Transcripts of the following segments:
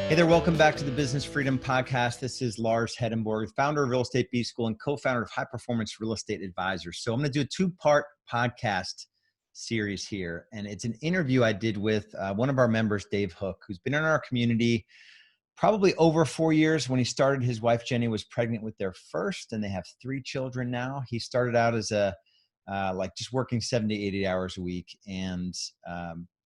Hey there, welcome back to the Business Freedom Podcast. This is Lars Hedenborg, founder of Real Estate B School and co-founder of High Performance Real Estate Advisors. So I'm going to do a two-part podcast series here, and it's an interview I did with one of our members, Dave Hook, who's been in our community probably over 4 years. When he started, his wife, Jenny, was pregnant with their first, and they have 3 children now. He started out as just working 70, 80 hours a week and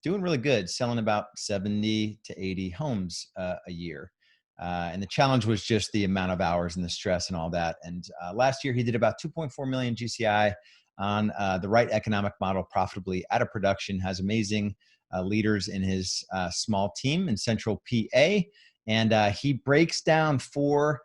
doing really good, selling about 70 to 80 homes a year. And the challenge was just the amount of hours and the stress and all that. And last year he did about 2.4 million GCI on the right economic model, profitably out of production, has amazing leaders in his small team in Central PA. And he breaks down 4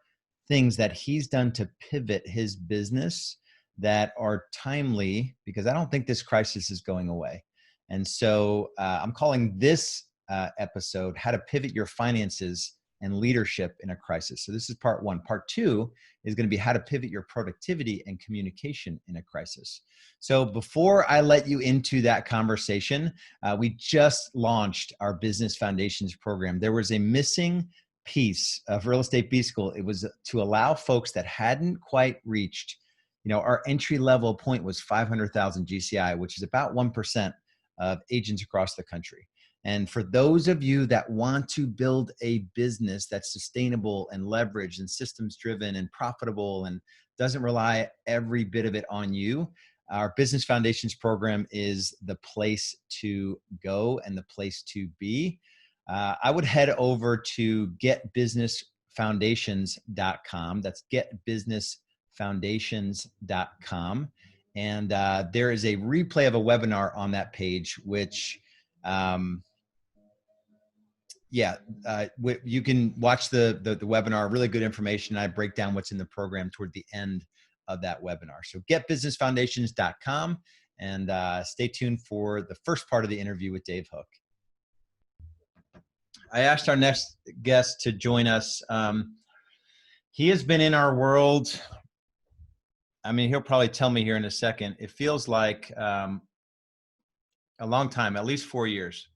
things that he's done to pivot his business that are timely, because I don't think this crisis is going away. And so I'm calling this episode, How to Pivot Your Finances and Leadership in a Crisis. So this is part 1. Part 2 is going to be how to pivot your productivity and communication in a crisis. So before I let you into that conversation, we just launched our Business Foundations program. There was a missing piece of Real Estate B School. It was to allow folks that hadn't quite reached, our entry level point was 500,000 GCI, which is about 1% of agents across the country. And for those of you that want to build a business that's sustainable and leveraged and systems driven and profitable and doesn't rely every bit of it on you, our Business Foundations program is the place to go and the place to be. I would head over to getbusinessfoundations.com. That's getbusinessfoundations.com. And there is a replay of a webinar on that page, which, you can watch the webinar, really good information. I break down what's in the program toward the end of that webinar. So getbusinessfoundations.com and stay tuned for the first part of the interview with Dave Hook. I asked our next guest to join us. He has been in our world. He'll probably tell me here in a second. It feels like a long time, at least 4 years.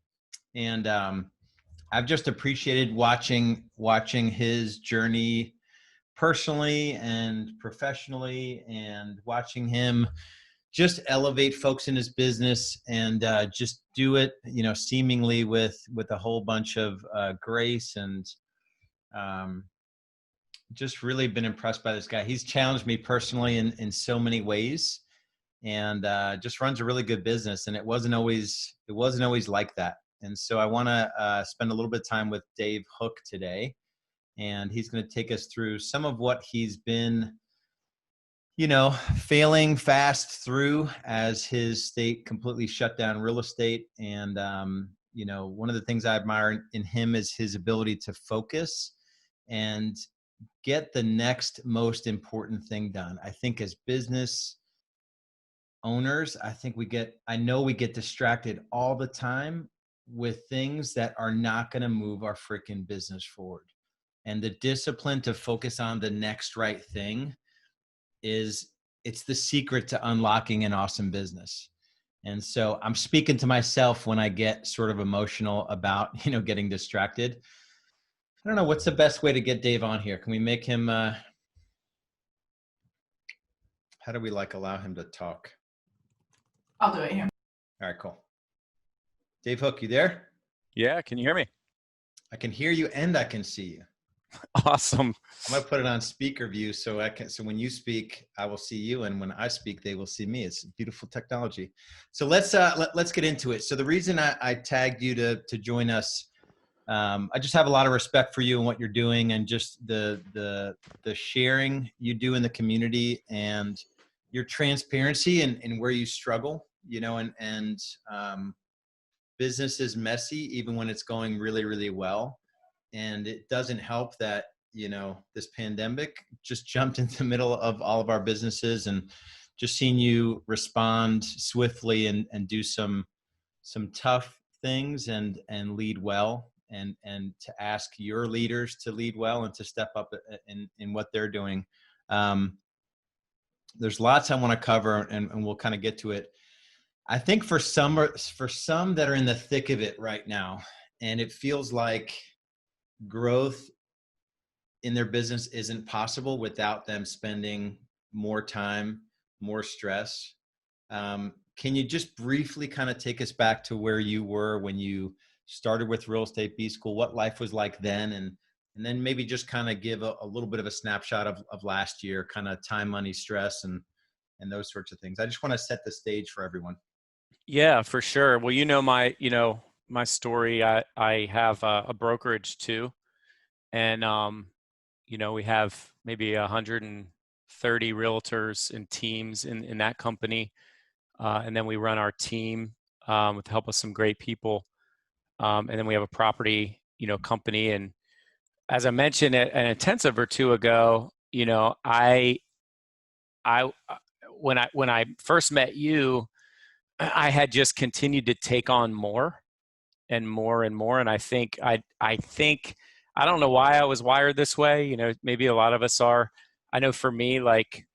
And I've just appreciated watching his journey personally and professionally, and watching him just elevate folks in his business and just do it, seemingly with a whole bunch of grace and just really been impressed by this guy. He's challenged me personally in so many ways, and just runs a really good business. And it wasn't always like that. And so I want to spend a little bit of time with Dave Hook today, and he's going to take us through some of what he's been, failing fast through as his state completely shut down real estate. And, one of the things I admire in him is his ability to focus and get the next most important thing done. I think as business owners, I know we get distracted all the time with things that are not going to move our freaking business forward. And the discipline to focus on the next right thing it's the secret to unlocking an awesome business. And so I'm speaking to myself when I get sort of emotional about, getting distracted. I don't know, what's the best way to get Dave on here? Can we make him, how do we allow him to talk? I'll do it here. All right, cool. Dave Hook, you there? Yeah, can you hear me? I can hear you and I can see you. Awesome. I'm gonna put it on speaker view so when you speak, I will see you, and when I speak, they will see me. It's beautiful technology. So let's get into it. So the reason I tagged you to join us, I just have a lot of respect for you and what you're doing, and just the sharing you do in the community, and your transparency and where you struggle, and business is messy even when it's going really, really well. And it doesn't help that, this pandemic just jumped into the middle of all of our businesses, and just seeing you respond swiftly and do some tough things and lead well, and to ask your leaders to lead well and to step up in what they're doing. There's lots I want to cover, and we'll kind of get to it. I think for some that are in the thick of it right now, and it feels like growth in their business isn't possible without them spending more time, more stress. Can you just briefly kind of take us back to where you were when you started with Real Estate B School, what life was like then, and then maybe just kind of give a little bit of a snapshot of last year, kind of time, money, stress, and those sorts of things. I just want to set the stage for everyone. Yeah, for sure. Well, my story. I have a brokerage too, and we have maybe 130 realtors and teams in that company, and then we run our team with the help of some great people, and then we have a property company. And as I mentioned at an intensive or two ago, I when I first met you, I had just continued to take on more and more and more. And I think I don't know why I was wired this way. Maybe a lot of us are. I know for me, like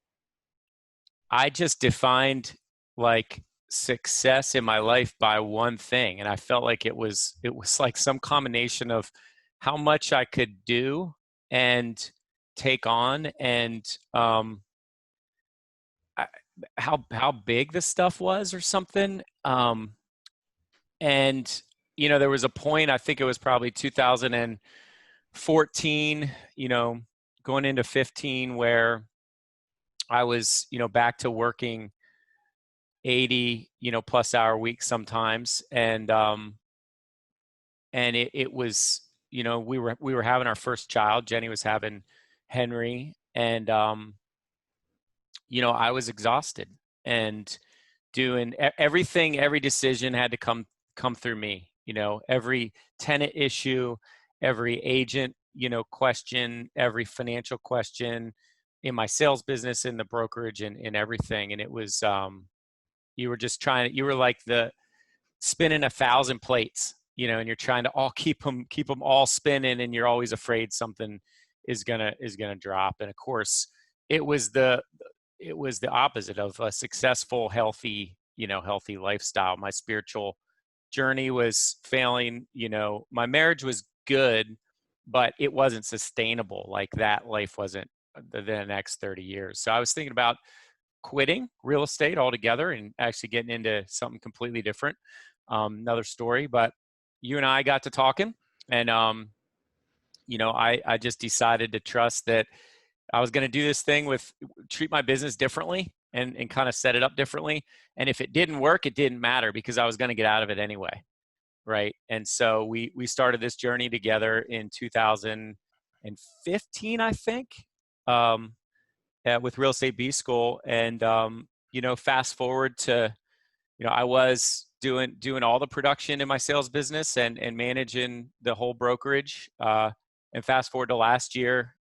I just defined like success in my life by one thing, and I felt like it was like some combination of how much I could do and take on, and I, how big the stuff was or something. And there was a point, I think it was probably 2014, going into 15, where I was back to working 80 plus hour weeks sometimes. And it was we were having our first child. Jenny was having Henry. And I was exhausted, and doing everything, every decision had to come through me. Every tenant issue, every agent question, every financial question in my sales business, in the brokerage, and in everything. And it was you were like the spinning 1,000 plates, and you're trying to all keep them all spinning, and you're always afraid something is gonna drop. And of course, it was the opposite of a successful, healthy lifestyle. My spiritual journey was failing. My marriage was good, but it wasn't sustainable. Like that life wasn't the next 30 years. So I was thinking about quitting real estate altogether and actually getting into something completely different. Another story, but you and I got to talking, and I just decided to trust that I was going to do this thing treat my business differently, and kind of set it up differently. And if it didn't work, it didn't matter, because I was going to get out of it anyway. Right. And so we started this journey together in 2015, I think, with Real Estate B School. And, fast forward to, I was doing all the production in my sales business, and managing the whole brokerage. And fast forward to last year,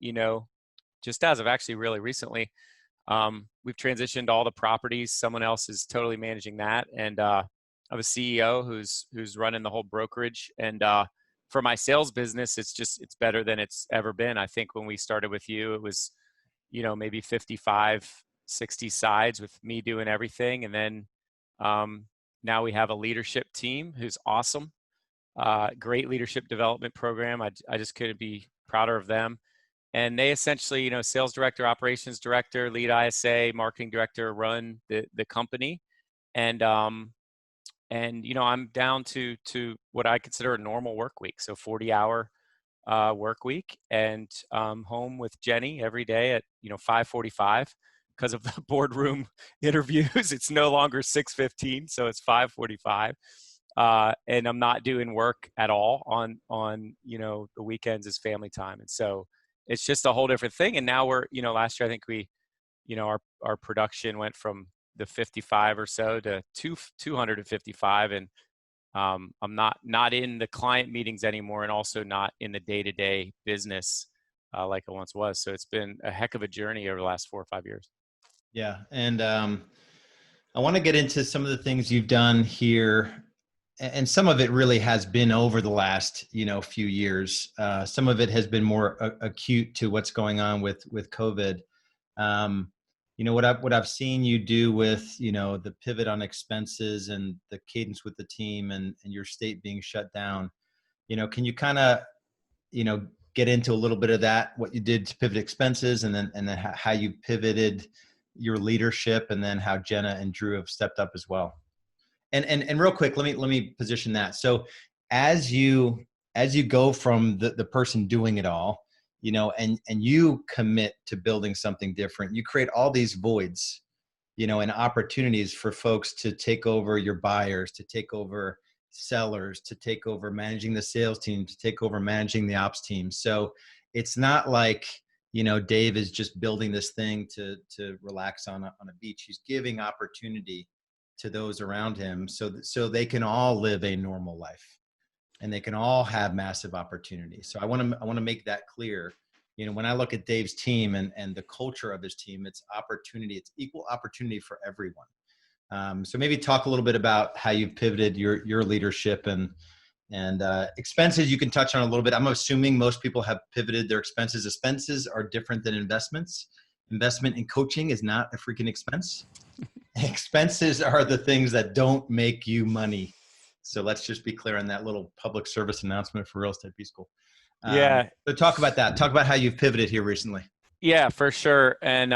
just as of actually really recently, we've transitioned all the properties. Someone else is totally managing that. And I have a CEO who's running the whole brokerage. And for my sales business, it's better than it's ever been. I think when we started with you, it was, maybe 55, 60 sides with me doing everything. And then now we have a leadership team who's awesome. Great leadership development program. I just couldn't be prouder of them. And they essentially, sales director, operations director, lead ISA, marketing director, run the company. And I'm down to what I consider a normal work week. So 40-hour work week, and home with Jenny every day at 5:45. Because of the boardroom interviews, it's no longer 6:15, so it's 5:45. And I'm not doing work at all on the weekends. Is family time. And so it's just a whole different thing. And now we're, last year I think we, our production went from the 55 or so to 255. And I'm not in the client meetings anymore, and also not in the day-to-day business like it once was. So it's been a heck of a journey over the last 4 or 5 years. Yeah. And I want to get into some of the things you've done here. And some of it really has been over the last, few years. Some of it has been more acute to what's going on with COVID. What I've seen you do with, the pivot on expenses and the cadence with the team, and your state being shut down. Can you kind of get into a little bit of that, what you did to pivot expenses, and then how you pivoted your leadership, and then how Jenna and Drew have stepped up as well. And real quick, let me position that. So as you go from the person doing it all, and you commit to building something different, you create all these voids, and opportunities for folks to take over your buyers, to take over sellers, to take over managing the sales team, to take over managing the ops team. So it's not like, Dave is just building this thing to relax on a beach. He's giving opportunity to those around him so they can all live a normal life, and they can all have massive opportunities. So I want to make that clear. When I look at Dave's team and the culture of his team, it's opportunity. It's equal opportunity for everyone. So maybe talk a little bit about how you've pivoted your leadership and expenses. You can touch on a little bit. I'm assuming most people have pivoted their expenses. Expenses are different than investments. Investment in coaching is not a freaking expense. Expenses are the things that don't make you money. So let's just be clear on that little public service announcement for Real Estate B-School. Yeah. So talk about that. Talk about how you've pivoted here recently. Yeah, for sure. And,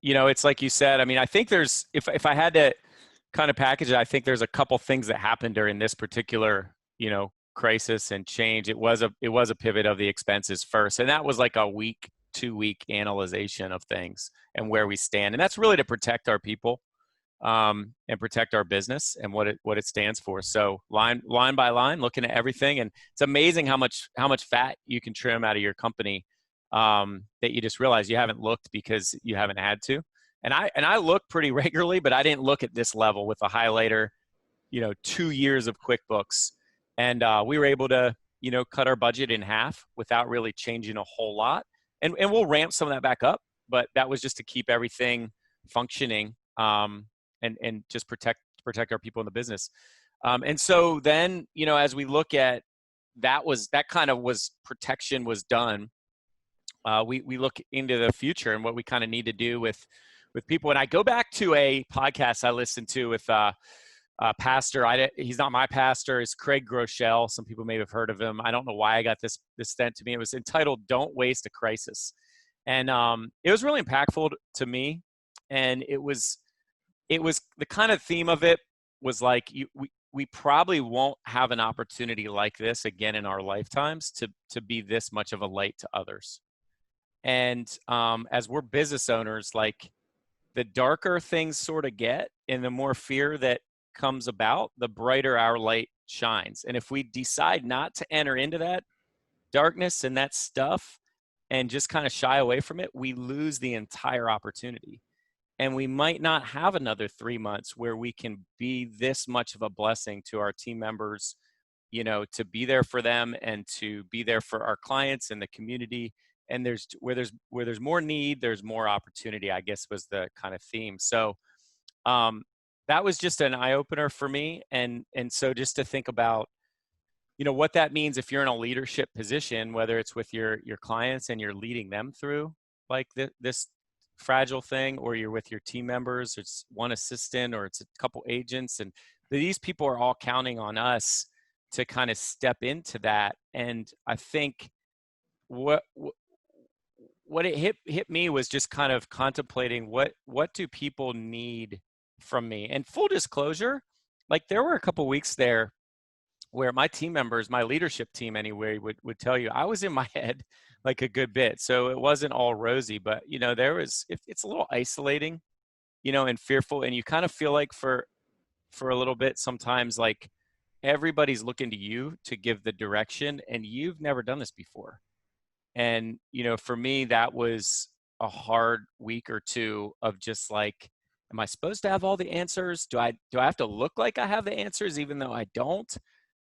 it's like you said, I mean, I think there's, if I had to kind of package it, I think there's a couple things that happened during this particular, crisis and change. It was a pivot of the expenses first. And that was like a 2-week analyzation of things and where we stand. And that's really to protect our people, and protect our business and what it stands for. So line by line, looking at everything. And it's amazing how much fat you can trim out of your company, that you just realize you haven't looked because you haven't had to. And I look pretty regularly, but I didn't look at this level with a highlighter, 2 years of QuickBooks. And we were able to, cut our budget in half without really changing a whole lot. And we'll ramp some of that back up, but that was just to keep everything functioning, and just protect our people in the business. And so then, as we look at that kind of protection was done. We look into the future and what we kind of need to do with people. And I go back to a podcast I listened to with pastor. He's not my pastor. It's Craig Groeschel. Some people may have heard of him. I don't know why I got this sent to me. It was entitled "Don't Waste a Crisis," and it was really impactful to me. And it was the kind of theme of it was like we probably won't have an opportunity like this again in our lifetimes to be this much of a light to others. And as we're business owners, like the darker things sort of get and the more fear that comes about, the brighter our light shines. And if we decide not to enter into that darkness and that stuff and just kind of shy away from it, we lose the entire opportunity. And we might not have another 3 months where we can be this much of a blessing to our team members, to be there for them and to be there for our clients and the community. And where there's more need, there's more opportunity, I guess was the kind of theme. So that was just an eye opener for me. And so just to think about, what that means if you're in a leadership position, whether it's with your clients and you're leading them through like this fragile thing, or you're with your team members, it's one assistant or it's a couple agents, and these people are all counting on us to kind of step into that. And I think what it hit me was just kind of contemplating what do people need from me. And full disclosure, like there were a couple weeks there where my team members, my leadership team anyway, would tell you I was in my head like a good bit. So it wasn't all rosy, but it's a little isolating, and fearful. And you kind of feel like for a little bit sometimes like everybody's looking to you to give the direction, and you've never done this before. And, for me, that was a hard week or two of just like, am I supposed to have all the answers? Do I have to look like I have the answers, even though I don't?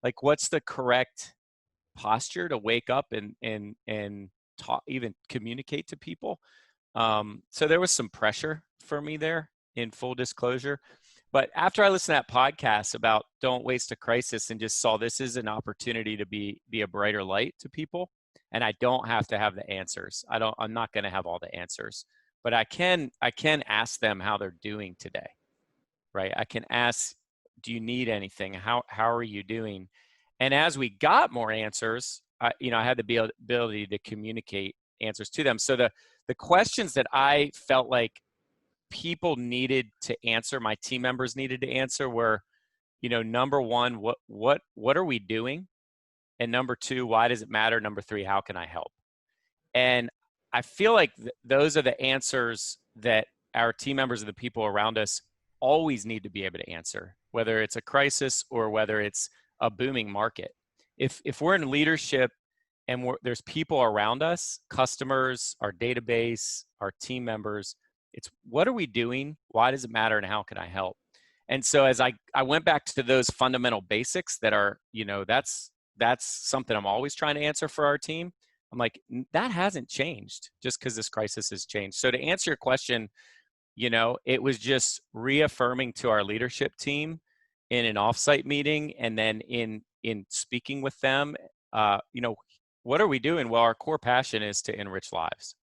Like, what's the correct posture to wake up and talk, even communicate to people? So there was some pressure for me there, in full disclosure. But after I listened to that podcast about don't waste a crisis and just saw this as an opportunity to be a brighter light to people, and I don't have to have the answers. I'm not going to have all the answers, but I can ask them how they're doing today, right? I can ask, do you need anything? How are you doing? And as we got more answers, I had the ability to communicate answers to them. So the questions that I felt like people needed to answer, my team members needed to answer, were, number one, what are we doing? And number two, why does it matter? Number three, how can I help? And I feel like those are the answers that our team members and the people around us always need to be able to answer, whether it's a crisis or whether it's a booming market. If we're in leadership and there's people around us, customers, our database, our team members, it's what are we doing? Why does it matter? And how can I help? And so as I went back to those fundamental basics that are, that's something I'm always trying to answer for our team. I'm like, that hasn't changed just because this crisis has changed. So to answer your question, it was just reaffirming to our leadership team in an offsite meeting, and then in speaking with them, what are we doing? Well, our core passion is to enrich lives.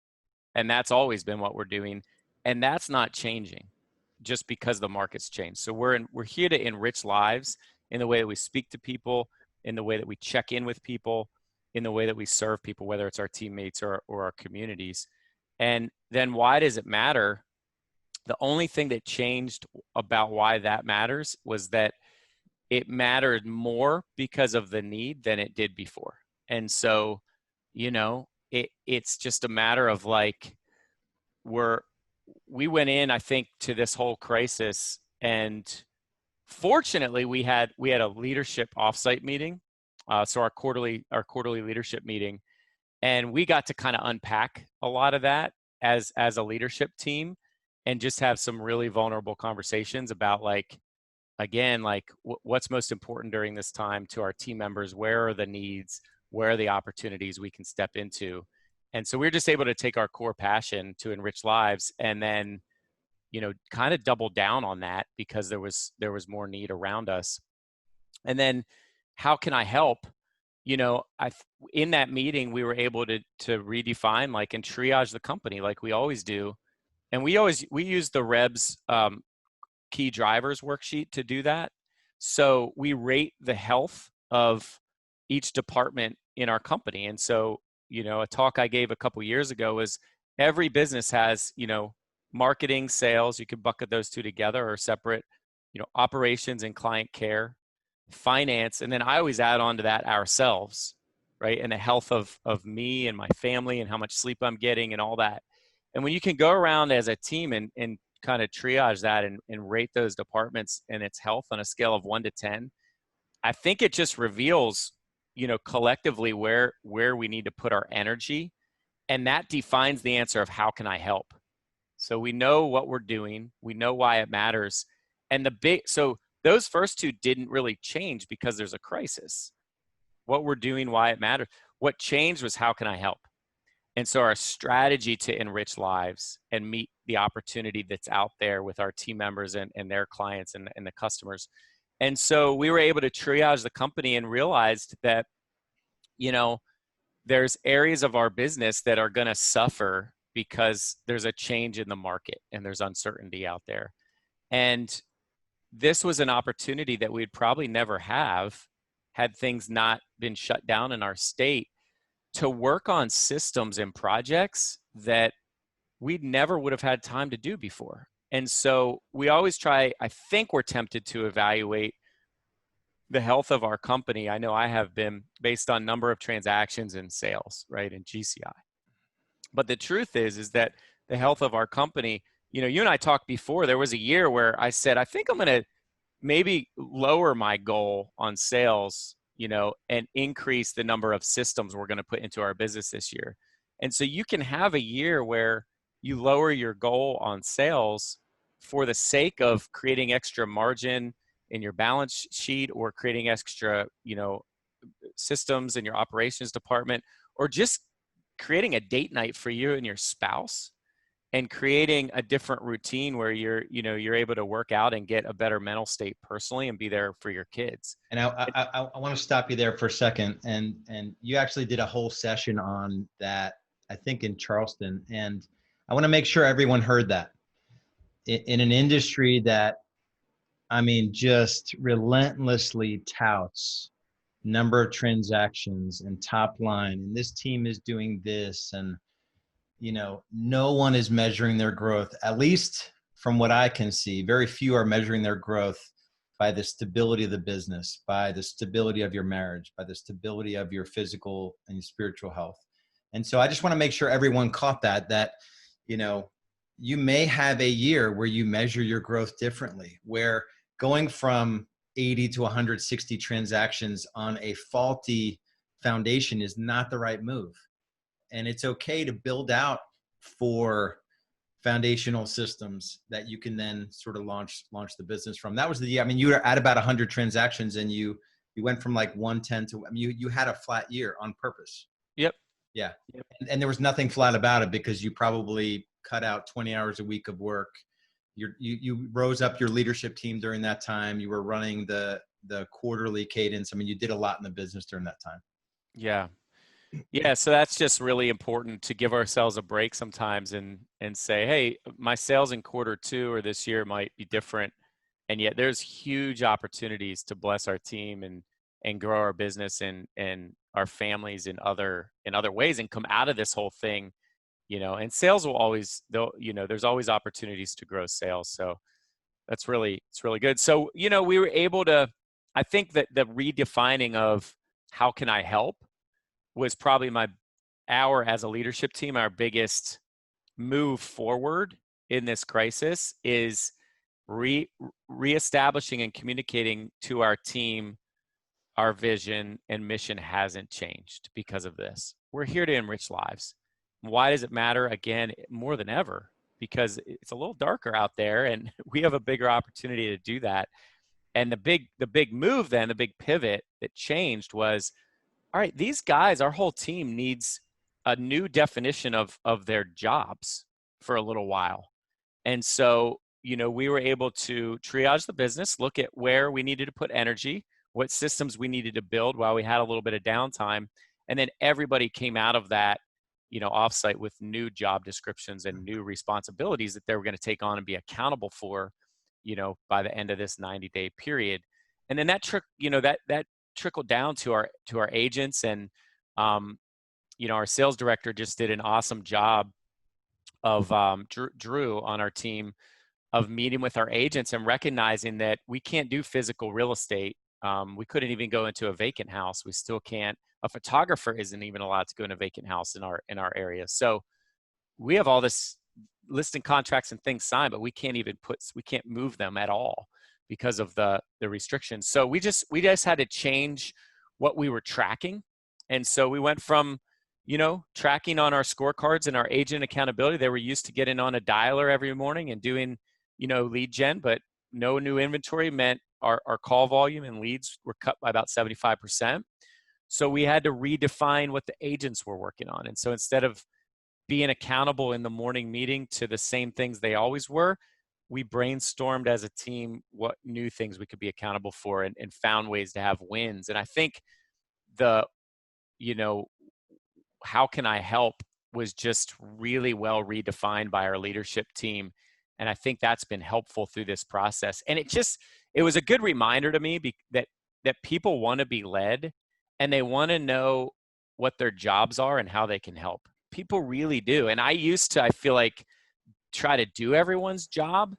And that's always been what we're doing. And that's not changing just because the market's changed. So we're here to enrich lives in the way that we speak to people, in the way that we check in with people, in the way that we serve people, whether it's our teammates or our communities. And then why does it matter? The only thing that changed about why that matters was that it mattered more because of the need than it did before. And so, it's just a matter of like, we went in, I think, to this whole crisis, and fortunately we had a leadership offsite meeting. So our quarterly leadership meeting, and we got to kind of unpack a lot of that as a leadership team, and just have some really vulnerable conversations about what's most important during this time to our team members, where are the needs, where are the opportunities we can step into. And so we're just able to take our core passion to enrich lives and then, kind of double down on that because there was more need around us. And then how can I help? In that meeting, we were able to redefine and triage the company like we always do. And we use the REBS key drivers worksheet to do that. So we rate the health of each department in our company. And so, a talk I gave a couple years ago was every business has, marketing, sales, you could bucket those two together or separate, operations and client care, finance. And then I always add on to that ourselves, right? And the health of me and my family and how much sleep I'm getting and all that. And when you can go around as a team and kind of triage that and rate those departments and its health on a scale of 1 to 10, I think it just reveals, collectively where we need to put our energy. And that defines the answer of how can I help? So we know what we're doing. We know why it matters. And so those first two didn't really change because there's a crisis. What we're doing, why it matters. What changed was how can I help? And so our strategy to enrich lives and meet the opportunity that's out there with our team members and their clients and the customers. And so we were able to triage the company and realized that, there's areas of our business that are going to suffer because there's a change in the market and there's uncertainty out there. And this was an opportunity that we'd probably never have had things not been shut down in our state, to work on systems and projects that we never would have had time to do before. And so we always try, I think we're tempted to evaluate the health of our company. I know I have been, based on number of transactions and sales, right, in GCI. But the truth is that the health of our company, you and I talked before, there was a year where I said, I think I'm going to maybe lower my goal on sales, and increase the number of systems we're going to put into our business this year. And so you can have a year where you lower your goal on sales for the sake of creating extra margin in your balance sheet, or creating extra, systems in your operations department, or just creating a date night for you and your spouse, and creating a different routine where you're able to work out and get a better mental state personally and be there for your kids. And I want to stop you there for a second. And you actually did a whole session on that, I think in Charleston. And I want to make sure everyone heard that. In an industry that, just relentlessly touts number of transactions and top line, and this team is doing this, and no one is measuring their growth, at least from what I can see. Very few are measuring their growth by the stability of the business, by the stability of your marriage, by the stability of your physical and spiritual health. And so I just want to make sure everyone caught that you may have a year where you measure your growth differently, where going from 80 to 160 transactions on a faulty foundation is not the right move. And it's okay to build out for foundational systems that you can then sort of launch the business from. That was you were at about 100 transactions, and you went from like 110 to, you had a flat year on purpose. Yep. Yeah. Yep. And there was nothing flat about it, because you probably cut out 20 hours a week of work. You rose up your leadership team during that time. You were running the quarterly cadence. You did a lot in the business during that time. Yeah. Yeah. So that's just really important, to give ourselves a break sometimes and say, hey, my sales in Q2 or this year might be different. And yet there's huge opportunities to bless our team and grow our business and our families in other ways, and come out of this whole thing, and sales will always, there's always opportunities to grow sales. So it's really good. So, we were able to, I think that the redefining of how can I help was probably our as a leadership team, our biggest move forward in this crisis, is reestablishing and communicating to our team our vision and mission hasn't changed because of this. We're here to enrich lives. Why does it matter? Again, more than ever, because it's a little darker out there, and we have a bigger opportunity to do that. And the big move then, the big pivot that changed was, all right, these guys, our whole team needs a new definition of their jobs for a little while. And so, we were able to triage the business, look at where we needed to put energy, what systems we needed to build while we had a little bit of downtime. And then everybody came out of that, offsite with new job descriptions and new responsibilities that they were going to take on and be accountable for, by the end of this 90-day period. And then that trickled down to our agents, and our sales director just did an awesome job of Drew on our team, of meeting with our agents and recognizing that we can't do physical real estate. We couldn't even go into a vacant house. We still can't. A photographer isn't even allowed to go in a vacant house in our area. So we have all this listing contracts and things signed, but we can't move them at all because of the restrictions. So we just had to change what we were tracking. And so we went from, tracking on our scorecards and our agent accountability. They were used to getting on a dialer every morning and doing, lead gen, but no new inventory meant our call volume and leads were cut by about 75%. So we had to redefine what the agents were working on. And so instead of being accountable in the morning meeting to the same things they always were, we brainstormed as a team what new things we could be accountable for, and found ways to have wins. And I think how can I help was just really well redefined by our leadership team. And I think that's been helpful through this process. And it was a good reminder to me that people want to be led, and they want to know what their jobs are and how they can help. People really do. And I used to, I feel like, try to do everyone's job.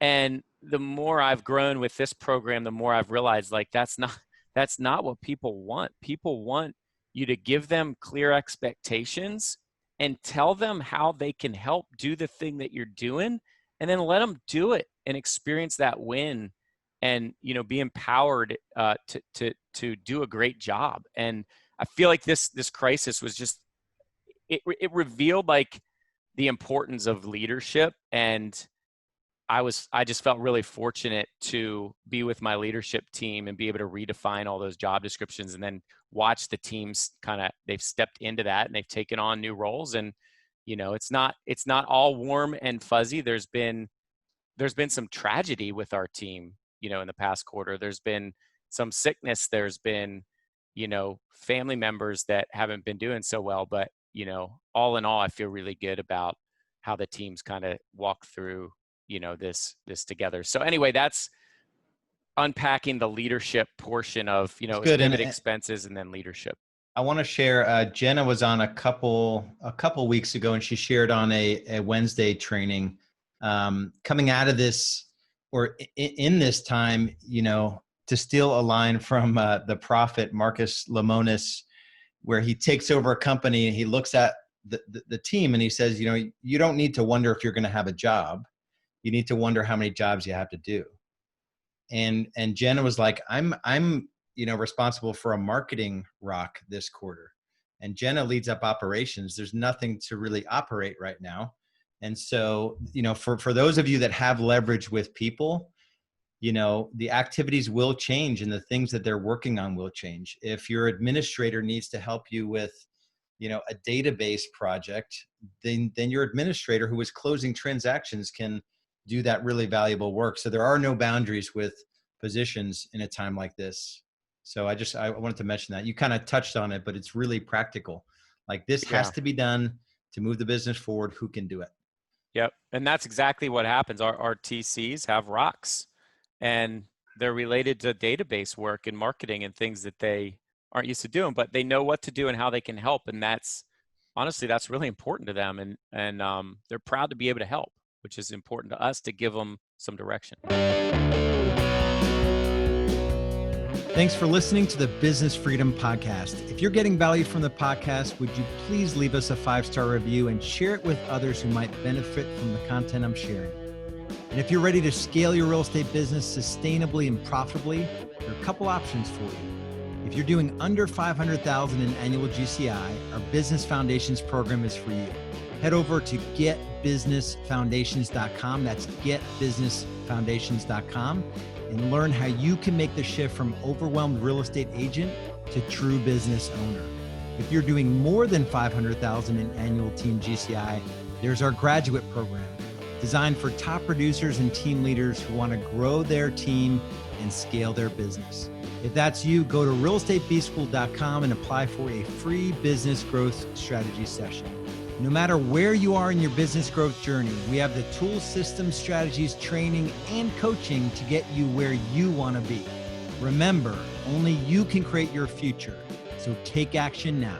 And the more I've grown with this program, the more I've realized, like, that's not what people want. People want you to give them clear expectations and tell them how they can help do the thing that you're doing, and then let them do it and experience that win, and be empowered to do a great job. And I feel like this crisis was just it revealed like the importance of leadership. And I just felt really fortunate to be with my leadership team and be able to redefine all those job descriptions, and then watch the teams they've stepped into that and they've taken on new roles. And it's not all warm and fuzzy. There's been some tragedy with our team, in the past quarter. There's been some sickness. There's been, family members that haven't been doing so well. But, all in all, I feel really good about how the teams kind of walk through, this together. So anyway, that's unpacking the leadership portion of, It's good. pivot expenses and then leadership. I want to share, Jenna was on a couple weeks ago, and she shared on a Wednesday training, coming out of this, or in this time, to steal a line from the prophet Marcus Lemonis, where he takes over a company and he looks at the team and he says, you don't need to wonder if you're going to have a job. You need to wonder how many jobs you have to do. And Jenna was like, I'm responsible for a marketing rock this quarter. And Jenna leads up operations. There's nothing to really operate right now. And so, for those of you that have leverage with people, the activities will change and the things that they're working on will change. If your administrator needs to help you with, a database project, then your administrator who is closing transactions can do that really valuable work. So there are no boundaries with positions in a time like this. So I wanted to mention that. You kind of touched on it, but it's really practical. Like, this has to be done to move the business forward. Who can do it? Yep. And that's exactly what happens. Our TCs have rocks, and they're related to database work and marketing and things that they aren't used to doing, but they know what to do and how they can help. And that's really important to them. And they're proud to be able to help, which is important to us to give them some direction. Thanks for listening to the Business Freedom Podcast. If you're getting value from the podcast, would you please leave us a 5-star review and share it with others who might benefit from the content I'm sharing? And if you're ready to scale your real estate business sustainably and profitably, there are a couple options for you. If you're doing under $500,000 in annual GCI, our Business Foundations program is for you. Head over to getbusinessfoundations.com. That's getbusinessfoundations.com. and learn how you can make the shift from overwhelmed real estate agent to true business owner. If you're doing more than $500,000 in annual team GCI, there's our graduate program designed for top producers and team leaders who want to grow their team and scale their business. If that's you, go to realestatebschool.com and apply for a free business growth strategy session. No matter where you are in your business growth journey, we have the tools, systems, strategies, training, and coaching to get you where you want to be. Remember, only you can create your future, so take action now.